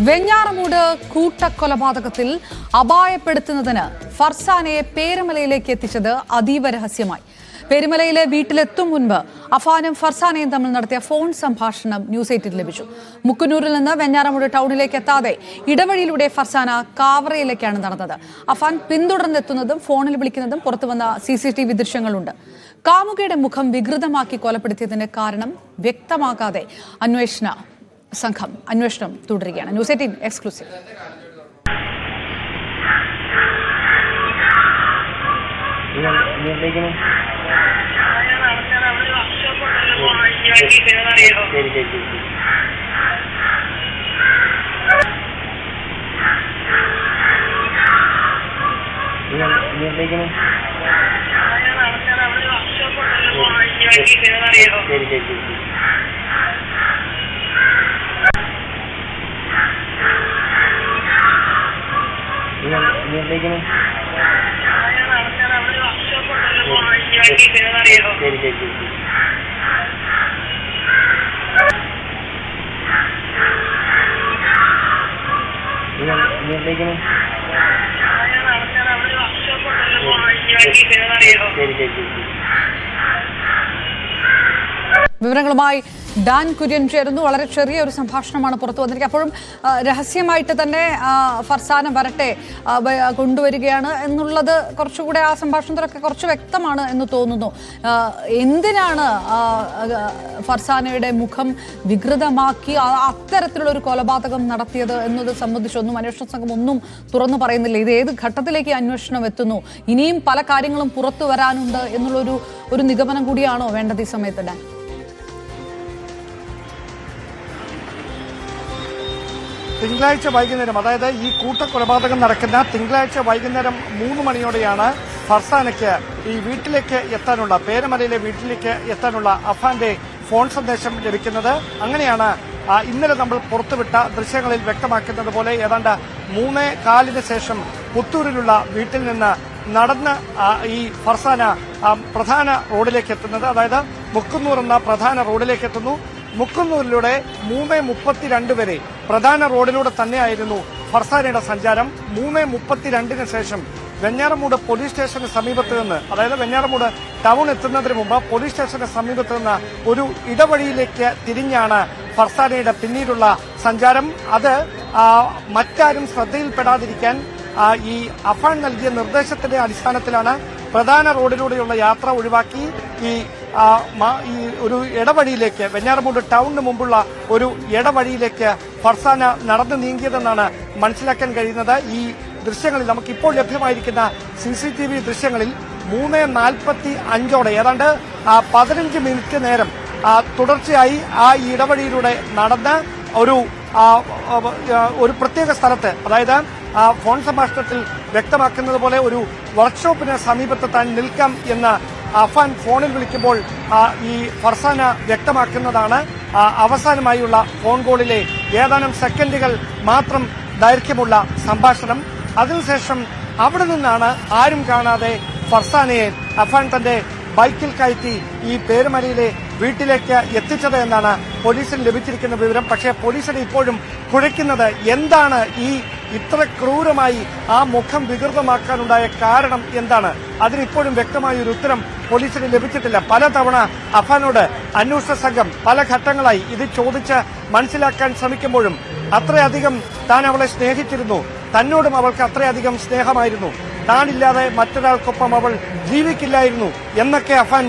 വെഞ്ഞാറമൂട് കൂട്ടക്കൊലപാതകത്തിൽ അപായപ്പെടുത്തുന്നതിന് ഫർസാനയെ പേരുമലയിലേക്ക് എത്തിച്ചത് അതീവ രഹസ്യമായി. പേരുമലയിലെ വീട്ടിലെത്തും മുൻപ് അഫാനും ഫർസാനയും തമ്മിൽ നടത്തിയ ഫോൺ സംഭാഷണം ന്യൂസ് 8 ലഭിച്ചു. മുക്കുനൂരിൽ നിന്ന് വെഞ്ഞാറമൂട് ടൗണിലേക്ക് എത്താതെ ഇടവഴിയിലൂടെ ഫർസാന കാവറയിലേക്കാണ് നടന്നത്. അഫാൻ പിന്തുടർന്നെത്തുന്നതും ഫോണിൽ വിളിക്കുന്നതും പുറത്തുവന്ന CCTV ദൃശ്യങ്ങളുണ്ട്. കാമുകയുടെ മുഖം വികൃതമാക്കി കൊലപ്പെടുത്തിയതിന്റെ കാരണം വ്യക്തമാക്കാതെ അന്വേഷണം തുടരുകയാണ്. News 18 exclusive. വിവരങ്ങളുമായി ഡാൻ കുര്യൻ ചേരുന്നു. വളരെ ചെറിയ ഒരു സംഭാഷണമാണ് പുറത്തു വന്നിരിക്കുന്നത്. അപ്പോഴും രഹസ്യമായിട്ട് തന്നെ ഫർസാന വരട്ടെ കൊണ്ടുവരികയാണ് എന്നുള്ളത് കുറച്ചുകൂടെ ആ സംഭാഷണത്തിലൊക്കെ കുറച്ച് വ്യക്തമാണ് എന്ന് തോന്നുന്നു. എന്തിനാണ് ഫർസാനയുടെ മുഖം വികൃതമാക്കി അത്തരത്തിലുള്ള ഒരു കൊലപാതകം നടത്തിയത് എന്നത് സംബന്ധിച്ചൊന്നും അന്വേഷണ സംഘം ഒന്നും തുറന്നു പറയുന്നില്ല. ഇത് ഏത് ഘട്ടത്തിലേക്ക് അന്വേഷണം എത്തുന്നു, ഇനിയും പല കാര്യങ്ങളും പുറത്തു വരാനുണ്ട് എന്നുള്ളൊരു നിഗമനം കൂടിയാണോ വേണ്ടത് ഈ സമയത്ത്? ഡാൻ, തിങ്കളാഴ്ച വൈകുന്നേരം, അതായത് ഈ കൂട്ടക്കൊലപാതകം നടക്കുന്ന തിങ്കളാഴ്ച വൈകുന്നേരം 3 മണിയോടെയാണ് ഫർസാനയ്ക്ക് ഈ വീട്ടിലേക്ക് എത്താനുള്ള, പേരമലയിലെ വീട്ടിലേക്ക് എത്താനുള്ള അഫാന്റെ ഫോൺ സന്ദേശം ലഭിക്കുന്നത്. അങ്ങനെയാണ് ഇന്നലെ നമ്മൾ പുറത്തുവിട്ട ദൃശ്യങ്ങളിൽ വ്യക്തമാക്കുന്നത് പോലെ ഏതാണ്ട് 3:15 ശേഷം പുത്തൂരിലുള്ള വീട്ടിൽ നിന്ന് നടന്ന് ഈ ഫർസാന പ്രധാന റോഡിലേക്ക് എത്തുന്നത്. അതായത് മുക്കുന്നൂർ എന്ന പ്രധാന റോഡിലേക്ക് എത്തുന്നു. മുക്കുന്നൂരിലൂടെ 3:32 വരെ പ്രധാന റോഡിലൂടെ തന്നെയായിരുന്നു ഫർസാനയുടെ സഞ്ചാരം. 3:32 ശേഷം വെഞ്ഞാറമൂട് പോലീസ് സ്റ്റേഷന് സമീപത്ത് നിന്ന്, അതായത് വെഞ്ഞാറമൂട് ടൗൺ എത്തുന്നതിന് മുമ്പ് പോലീസ് സ്റ്റേഷന് സമീപത്ത് നിന്ന് ഒരു ഇടവഴിയിലേക്ക് തിരിഞ്ഞാണ് ഫർസാനയുടെ പിന്നീടുള്ള സഞ്ചാരം. അത് മറ്റാരും ശ്രദ്ധയിൽപ്പെടാതിരിക്കാൻ ഈ അഫാൻ നൽകിയ നിർദ്ദേശത്തിന്റെ അടിസ്ഥാനത്തിലാണ് പ്രധാന റോഡിലൂടെയുള്ള യാത്ര ഒഴിവാക്കി ഈ ഒരു ഇടവഴിയിലേക്ക്, വെഞ്ഞാറമൂട് ടൗണിന് മുമ്പുള്ള ഒരു ഇടവഴിയിലേക്ക് ഫർസാന നടന്നു നീങ്ങിയതെന്നാണ് മനസ്സിലാക്കാൻ കഴിയുന്നത്. ഈ ദൃശ്യങ്ങളിൽ, നമുക്കിപ്പോൾ ലഭ്യമായിരിക്കുന്ന CCTV ദൃശ്യങ്ങളിൽ 3:45 ഏതാണ്ട് 15 മിനിറ്റ് നേരം തുടർച്ചയായി ആ ഇടവഴിയിലൂടെ നടന്ന് ഒരു പ്രത്യേക സ്ഥലത്ത്, അതായത് ഫോൺ സംഭാഷണത്തിൽ വ്യക്തമാക്കുന്നത് പോലെ ഒരു വർക്ക്ഷോപ്പിന് സമീപത്ത് താൻ നിൽക്കാം എന്ന് അഫാൻ ഫോണിൽ വിളിക്കുമ്പോൾ ഈ ഫർസാന വ്യക്തമാക്കുന്നതാണ് അവസാനമായുള്ള ഫോൺ കോളിലെ ഏതാനും സെക്കൻഡുകൾ മാത്രം ദൈർഘ്യമുള്ള സംഭാഷണം. അതിനുശേഷം അവിടെ നിന്നാണ് ആരും കാണാതെ ഫർസാനയെ അഫാൻ തന്റെ ബൈക്കിൽ കയറ്റി ഈ പേരുമലയിലെ വീട്ടിലേക്ക് എത്തിച്ചത് എന്നാണ് പോലീസിന് ലഭിച്ചിരിക്കുന്ന വിവരം. പക്ഷേ പോലീസിനെ ഇപ്പോഴും കുഴയ്ക്കുന്നത് എന്താണ്, ഈ ഇത്ര ക്രൂരമായി ആ മുഖം വികൃതമാക്കാനുണ്ടായ കാരണം എന്താണ്? അതിനിപ്പോഴും വ്യക്തമായ ഒരു ഉത്തരം പോലീസിന് ലഭിച്ചിട്ടില്ല. പലതവണ അഫാനോട് അന്വേഷണ സംഘം പല ഘട്ടങ്ങളായി ഇത് ചോദിച്ച് മനസ്സിലാക്കാൻ ശ്രമിക്കുമ്പോഴും അത്രയധികം താൻ അവളെ സ്നേഹിച്ചിരുന്നു, തന്നോടും അവൾക്ക് അത്രയധികം സ്നേഹമായിരുന്നു, താനില്ലാതെ മറ്റൊരാൾക്കൊപ്പം അവൾ ജീവിക്കില്ലായിരുന്നു എന്നൊക്കെ അഫാൻ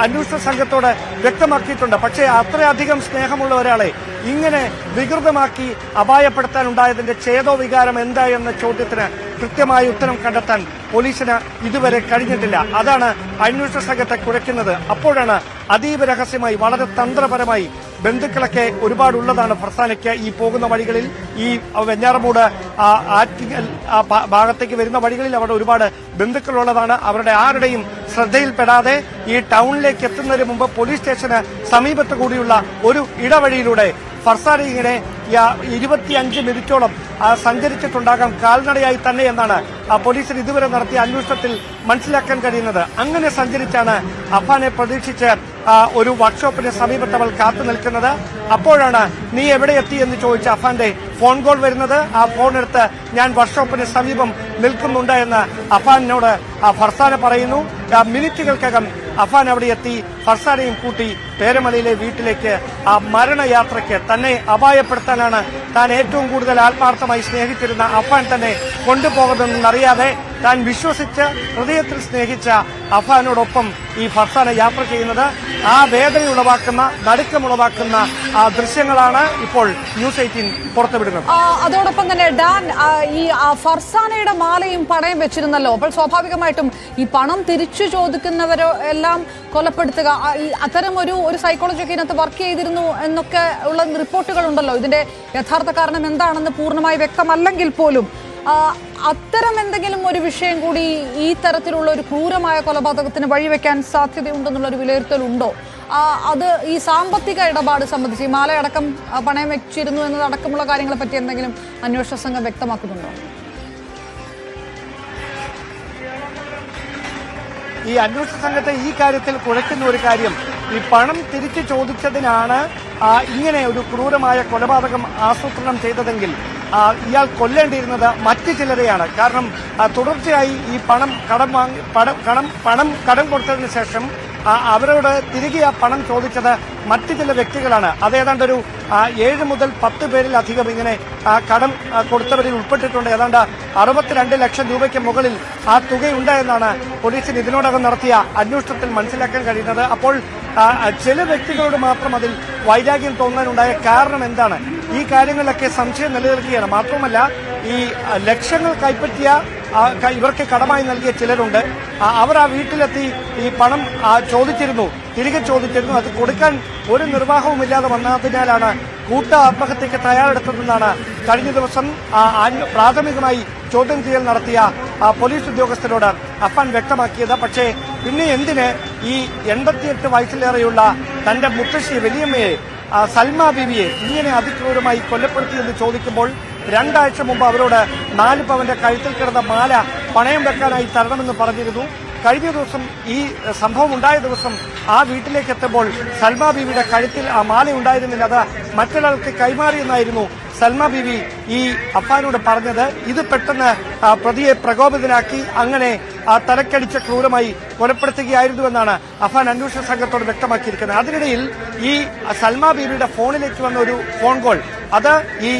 അന്വേഷണ സംഘത്തോട് വ്യക്തമാക്കിയിട്ടുണ്ട്. പക്ഷേ അത്രയധികം സ്നേഹമുള്ള ഒരാളെ ഇങ്ങനെ വികൃതമാക്കി അപായപ്പെടുത്താനുണ്ടായതിന്റെ ചേതോവികാരം എന്താ എന്ന ചോദ്യത്തിന് കൃത്യമായ ഉത്തരം കണ്ടെത്താൻ പോലീസിന് ഇതുവരെ കഴിഞ്ഞിട്ടില്ല. അതാണ് അന്വേഷണ സംഘത്തെ കുഴയ്ക്കുന്നത്. അപ്പോഴാണ് അതീവ രഹസ്യമായി വളരെ തന്ത്രപരമായി ബന്ധുക്കളൊക്കെ ഒരുപാടുള്ളതാണ് ഫർസാനയ്ക്ക് ഈ പോകുന്ന വഴികളിൽ, ഈ വെഞ്ഞാറമൂട് ആറ്റിങ്ങൽ ഭാഗത്തേക്ക് വരുന്ന വഴികളിൽ അവിടെ ഒരുപാട് ബന്ധുക്കളുള്ളതാണ്. അവരുടെ ആരുടെയും ശ്രദ്ധയിൽപ്പെടാതെ ഈ ടൗണിലേക്ക് എത്തുന്നതിന് മുമ്പ് പോലീസ് സ്റ്റേഷന് സമീപത്ത് കൂടിയുള്ള ഒരു ഇടവഴിയിലൂടെ ഫർസാന ഇങ്ങനെ 25 മിനിറ്റോളം സഞ്ചരിച്ചിട്ടുണ്ടാകാം കാൽനടയായി തന്നെ എന്നാണ് പോലീസിന് ഇതുവരെ നടത്തിയ അന്വേഷണത്തിൽ മനസ്സിലാക്കാൻ കഴിയുന്നത്. അങ്ങനെ സഞ്ചരിച്ചാണ് അഫാനെ പ്രതീക്ഷിച്ച് ഒരു വർക്ക്ഷോപ്പിന് സമീപത്ത് അവൾ കാത്തു നിൽക്കുന്നത്. അപ്പോഴാണ് നീ എവിടെ എത്തി എന്ന് ചോദിച്ച അഫാന്റെ ഫോൺ കോൾ വരുന്നത്. ആ ഫോൺ എടുത്ത് ഞാൻ വർക്ക്ഷോപ്പിന് സമീപം നിൽക്കുന്നുണ്ട് എന്ന് അഫാനോട് ഫർസാന പറയുന്നു. മിനിറ്റുകൾക്കകം അഫാൻ അവിടെ എത്തി ഫർസാനയും കൂട്ടി പേരമലയിലെ വീട്ടിലേക്ക് ആ മരണയാത്രയ്ക്ക് തന്നെ അപായപ്പെടുത്താനാണ് താൻ ഏറ്റവും കൂടുതൽ ആത്മാർത്ഥമായി സ്നേഹിച്ചിരുന്ന അഫാൻ തന്നെ കൊണ്ടുപോകുന്നതെന്നറിയാതെ താൻ വിശ്വസിച്ച് ഹൃദയത്തിൽ സ്നേഹിച്ച അഫാനോടൊപ്പം ഈ ഫർസാന യാത്ര ചെയ്യുന്നത്. ആ വേദനയുളവാക്കുന്ന നടുക്കമുളവാക്കുന്ന ആ ദൃശ്യങ്ങളാണ് ഇപ്പോൾ ന്യൂസ് 18 പുറത്തുവിടുന്നത്. അതോടൊപ്പം തന്നെ ഡാൻ, ഈ ഫർസാനയുടെ മാലയും പണയം വെച്ചിരുന്നല്ലോ. അപ്പോൾ സ്വാഭാവികമായിട്ടും ഈ പണം തിരിച്ചു ചോദിക്കുന്നവരോ എല്ലാം കൊലപ്പെടുത്തുക, ഈ അത്തരം ഒരു സൈക്കോളജി ഒക്കെ ഇതിനകത്ത് വർക്ക് ചെയ്തിരുന്നു എന്നൊക്കെ ഉള്ള റിപ്പോർട്ടുകൾ ഉണ്ടല്ലോ. ഇതിന്റെ യഥാർത്ഥ കാരണം എന്താണെന്ന് പൂർണ്ണമായി വ്യക്തമല്ലെങ്കിൽ പോലും അത്തരം എന്തെങ്കിലും ഒരു വിഷയം കൂടി ഈ തരത്തിലുള്ള ഒരു ക്രൂരമായ കൊലപാതകത്തിന് വഴിവെക്കാൻ സാധ്യതയുണ്ടെന്നുള്ള ഒരു വിലയിരുത്തലുണ്ടോ? അത് ഈ സാമ്പത്തിക ഇടപാട് സംബന്ധിച്ച് ഈ മാലയടക്കം പണയം വെച്ചിരുന്നു എന്നതടക്കമുള്ള കാര്യങ്ങളെ പറ്റി എന്തെങ്കിലും അന്വേഷണ സംഘം വ്യക്തമാക്കുന്നുണ്ടോ? ഈ അന്വേഷണ സംഘത്തെ ഈ കാര്യത്തിൽ കുഴയ്ക്കുന്ന ഒരു കാര്യം, ഈ പണം തിരിച്ചു ചോദിച്ചതിനാണ് ഇങ്ങനെ ഒരു ക്രൂരമായ കൊലപാതകം ആസൂത്രണം ചെയ്തതെങ്കിൽ ഇയാൾ കൊല്ലേണ്ടിയിരുന്നത് മറ്റു ചിലരെയാണ്. കാരണം തുടർച്ചയായി ഈ പണം കടം കൊടുത്തതിന് ശേഷം അവരോട് തിരികെ ആ പണം ചോദിച്ചത് മറ്റു ചില വ്യക്തികളാണ്. അതേതാണ്ട് ഒരു 7 മുതൽ 10 പേരിലധികം ഇങ്ങനെ കടം കൊടുത്തവരിൽ ഉൾപ്പെട്ടിട്ടുണ്ട്. ഏതാണ്ട് 62 ലക്ഷം രൂപയ്ക്ക് മുകളിൽ ആ തുകയുണ്ട് എന്നാണ് പോലീസിന് ഇതിനോടകം നടത്തിയ അന്വേഷണത്തിൽ മനസ്സിലാക്കാൻ കഴിയുന്നത്. അപ്പോൾ ചില വ്യക്തികളോട് മാത്രം അതിൽ വൈരാഗ്യം തോന്നാനുണ്ടായ കാരണം എന്താണ്? ഈ കാര്യങ്ങളിലൊക്കെ സംശയം നിലനിൽക്കുകയാണ്. മാത്രമല്ല ഈ ലക്ഷങ്ങൾ കൈപ്പറ്റിയ ഇവർക്ക് കടമായി നൽകിയ ചിലരുണ്ട്. അവർ ആ വീട്ടിലെത്തി ഈ പണം തിരികെ ചോദിച്ചിരുന്നു. അത് കൊടുക്കാൻ ഒരു നിർവാഹവുമില്ലാതെ വന്നതിനാലാണ് കൂട്ട ആത്മഹത്യക്ക് തയ്യാറെടുത്തതെന്നാണ് കഴിഞ്ഞ ദിവസം പ്രാഥമികമായി ചോദ്യം ചെയ്യൽ നടത്തിയ പോലീസ് ഉദ്യോഗസ്ഥരോട് അഫാൻ വ്യക്തമാക്കിയത്. പക്ഷേ പിന്നെ എന്തിന് ഈ 88 വയസ്സിലേറെയുള്ള തന്റെ മുത്തശ്ശി വലിയമ്മയെ സൽമ ബീവിയെ ഇങ്ങനെ അതിക്രൂരമായി കൊലപ്പെടുത്തിയെന്ന് ചോദിക്കുമ്പോൾ 2 ആഴ്ച മുമ്പ് അവരോട് 4 പവന്റെ കഴുത്തിൽ കിടന്ന മാല പണയം വെക്കാനായി തരണമെന്ന് പറഞ്ഞിരുന്നു. കഴിഞ്ഞ ദിവസം ഈ സംഭവം ഉണ്ടായ ദിവസം ആ വീട്ടിലേക്ക് എത്തുമ്പോൾ സൽമ ബീവിയുടെ കഴുത്തിൽ ആ മാല ഉണ്ടായിരുന്നില്ല, അത് മറ്റൊരാൾക്ക് കൈമാറിയെന്നായിരുന്നു സൽമ ബീവി ഈ അഫാനോട് പറഞ്ഞത്. ഇത് പെട്ടെന്ന് പ്രതിയെ പ്രകോപിതനാക്കി അങ്ങനെ തലക്കടിച്ച് ക്രൂരമായി കൊലപ്പെടുത്തുകയായിരുന്നുവെന്നാണ് അഫാൻ അന്വേഷണ സംഘത്തോട് വ്യക്തമാക്കിയിരിക്കുന്നത്. അതിനിടയിൽ ഈ സൽമ ബീവിയുടെ ഫോണിലേക്ക് വന്ന ഒരു ഫോൺ കോൾ, അത് ഈ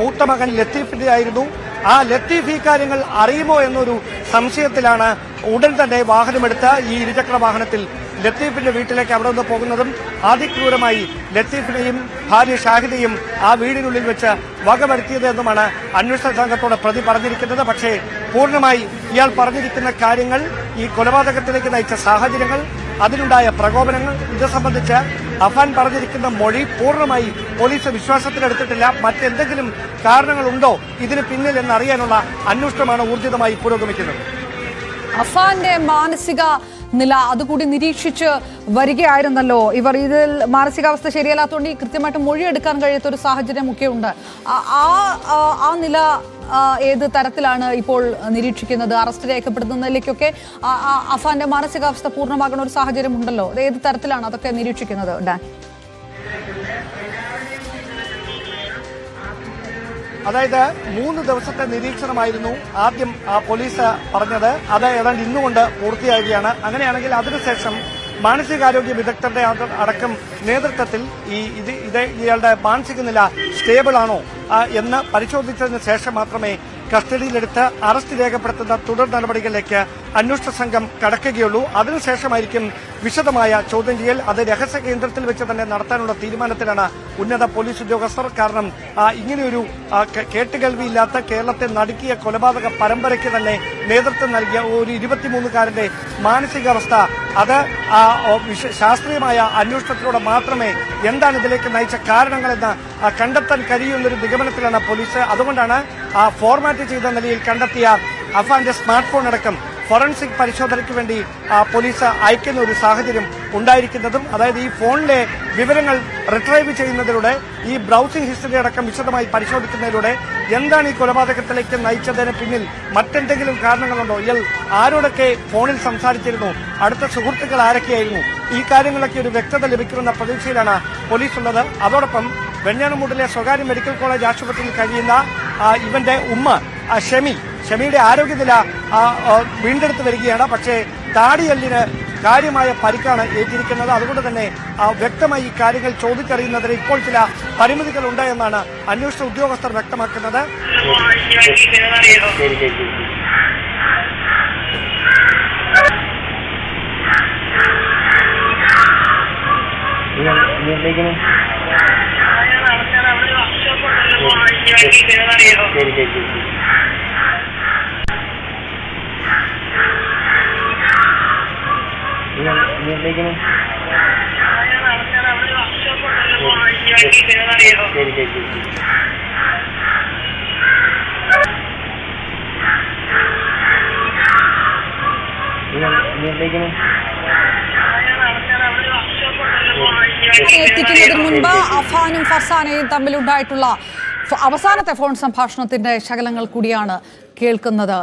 മൂത്ത മകൻ ലത്തീഫിന്റെ ആയിരുന്നു. ആ ലത്തീഫ് ഈ കാര്യങ്ങൾ അറിയുമോ എന്നൊരു സംശയത്തിലാണ് ഉടൻ തന്നെ വാഹനമെടുത്ത് ഈ ഇരുചക്ര വാഹനത്തിൽ ലത്തീഫിന്റെ വീട്ടിലേക്ക് അവിടെ നിന്ന് പോകുന്നതും അതിക്രൂരമായി ലത്തീഫിനെയും ഭാര്യ ഷാഹിദയും ആ വീടിനുള്ളിൽ വെച്ച് വകവരുത്തിയത് എന്നുമാണ് അന്വേഷണ സംഘത്തോട് പ്രതി പറഞ്ഞിരിക്കുന്നത്. പക്ഷേ പൂർണ്ണമായി ഇയാൾ പറഞ്ഞിരിക്കുന്ന കാര്യങ്ങൾ, ഈ കൊലപാതകത്തിലേക്ക് നയിച്ച സാഹചര്യങ്ങൾ, അതിനുണ്ടായ പ്രകോപനങ്ങൾ, ഇത് സംബന്ധിച്ച് അഫാൻ പറഞ്ഞിരിക്കുന്ന മൊഴി പൂർണ്ണമായി പോലീസ് വിശ്വാസത്തിലെടുത്തിട്ടില്ല. മറ്റെന്തെങ്കിലും കാരണങ്ങളുണ്ടോ ഇതിന് പിന്നിൽ എന്നറിയാനുള്ള അന്വേഷണമാണ് ഊർജിതമായി പുരോഗമിക്കുന്നത്. അഫാന്റെ മാനസിക നില അതുകൂടി നിരീക്ഷിച്ച് വരികയായിരുന്നല്ലോ ഇവർ. ഇതിൽ മാനസികാവസ്ഥ ശരിയല്ലാത്തതുകൊണ്ട് ഈ കൃത്യമായിട്ട് മൊഴിയെടുക്കാൻ കഴിയാത്ത ഒരു സാഹചര്യമൊക്കെ ഉണ്ട്. ആ നില ഏത് തരത്തിലാണ് ഇപ്പോൾ നിരീക്ഷിക്കുന്നത്? അറസ്റ്റ് രേഖപ്പെടുത്തുന്നതിലേക്കൊക്കെ അഫാന്റെ മാനസികാവസ്ഥ പൂർണ്ണമാകുന്ന ഒരു സാഹചര്യം ഉണ്ടല്ലോ. അത് ഏത് തരത്തിലാണ് അതൊക്കെ നിരീക്ഷിക്കുന്നത് ഡാൻ? അതായത് 3 ദിവസത്തെ നിരീക്ഷണമായിരുന്നു ആദ്യം പോലീസ് പറഞ്ഞത്. അത് ഏതാണ്ട് ഇന്നുകൊണ്ട് പൂർത്തിയാകുകയാണ്. അങ്ങനെയാണെങ്കിൽ അതിനുശേഷം മാനസികാരോഗ്യ വിദഗ്ധരുടെ അടക്കം നേതൃത്വത്തിൽ ഇയാളുടെ മാനസിക നില സ്റ്റേബിൾ ആണോ എന്ന് പരിശോധിച്ചതിന് ശേഷം മാത്രമേ കസ്റ്റഡിയിലെടുത്ത് അറസ്റ്റ് രേഖപ്പെടുത്തുന്ന തുടർ നടപടികളിലേക്ക് അന്വേഷണ സംഘം കടക്കുകയുള്ളൂ. അതിനുശേഷമായിരിക്കും വിശദമായ ചോദ്യം ചെയ്യൽ. അത് രഹസ്യ കേന്ദ്രത്തിൽ വെച്ച് തന്നെ നടത്താനുള്ള തീരുമാനത്തിലാണ് ഉന്നത പോലീസ് ഉദ്യോഗസ്ഥർ. കാരണം ഇങ്ങനെയൊരു കേട്ടുകേൾവിയില്ലാത്ത കേരളത്തെ നടുക്കിയ കൊലപാതക പരമ്പരയ്ക്ക് തന്നെ നേതൃത്വം നൽകിയ ഒരു 23-കാരന്റെ മാനസികാവസ്ഥ അത് ശാസ്ത്രീയമായ അന്വേഷണത്തിലൂടെ മാത്രമേ എന്താണ് ഇതിലേക്ക് നയിച്ച കാരണങ്ങളെന്ന് കണ്ടെത്താൻ കഴിയുന്നൊരു നിഗമനത്തിലാണ് പോലീസ്. അതുകൊണ്ടാണ് ഫോർമാറ്റ് ചെയ്ത നിലയിൽ കണ്ടെത്തിയ അഫാന്റെ സ്മാർട്ട് ഫോൺ അടക്കം ഫോറൻസിക് പരിശോധനയ്ക്ക് വേണ്ടി പോലീസ് അയക്കുന്ന ഒരു സാഹചര്യം ഉണ്ടായിരിക്കുന്നതും. അതായത് ഈ ഫോണിലെ വിവരങ്ങൾ റിട്രൈവ് ചെയ്യുന്നതിലൂടെ ഈ ബ്രൗസിംഗ് ഹിസ്റ്ററി അടക്കം വിശദമായി പരിശോധിക്കുന്നതിലൂടെ എന്താണ് ഈ കൊലപാതകത്തിലേക്ക് നയിച്ചതിന് പിന്നിൽ മറ്റെന്തെങ്കിലും കാരണങ്ങളുണ്ടോ, ഇയാൾ ആരോടൊക്കെ ഫോണിൽ സംസാരിച്ചിരുന്നു, അടുത്ത സുഹൃത്തുക്കൾ ആരൊക്കെയായിരുന്നു, ഈ കാര്യങ്ങളൊക്കെ ഒരു വ്യക്തത ലഭിക്കുമെന്ന പ്രതീക്ഷയിലാണ് പോലീസ് ഉള്ളത്. അതോടൊപ്പം വെഞ്ഞാറമൂടിലെ സ്വകാര്യ മെഡിക്കൽ കോളേജ് ആശുപത്രിയിൽ കഴിയുന്ന ഇവന്റെ ഉമ്മ ഷമിയുടെ ആരോഗ്യനില വീണ്ടെടുത്ത് വരികയാണ്. പക്ഷേ താടിയല്ലിന് കാര്യമായ പരിക്കാണ് ഏറ്റിരിക്കുന്നത്. അതുകൊണ്ട് തന്നെ വ്യക്തമായി ഈ കാര്യങ്ങൾ ചോദിച്ചറിയുന്നതിന് ഇപ്പോൾ ചില പരിമിതികളുണ്ട് എന്നാണ് അന്വേഷണ ഉദ്യോഗസ്ഥർ വ്യക്തമാക്കുന്നത്. എത്തിക്കുന്നതിന് മുൻപ് അഫാനും ഫർസാനയും തമ്മിലുണ്ടായിട്ടുള്ള അവസാനത്തെ ഫോൺ സംഭാഷണത്തിന്റെ ശകലങ്ങൾ കൂടിയാണ് കേൾക്കുന്നത്.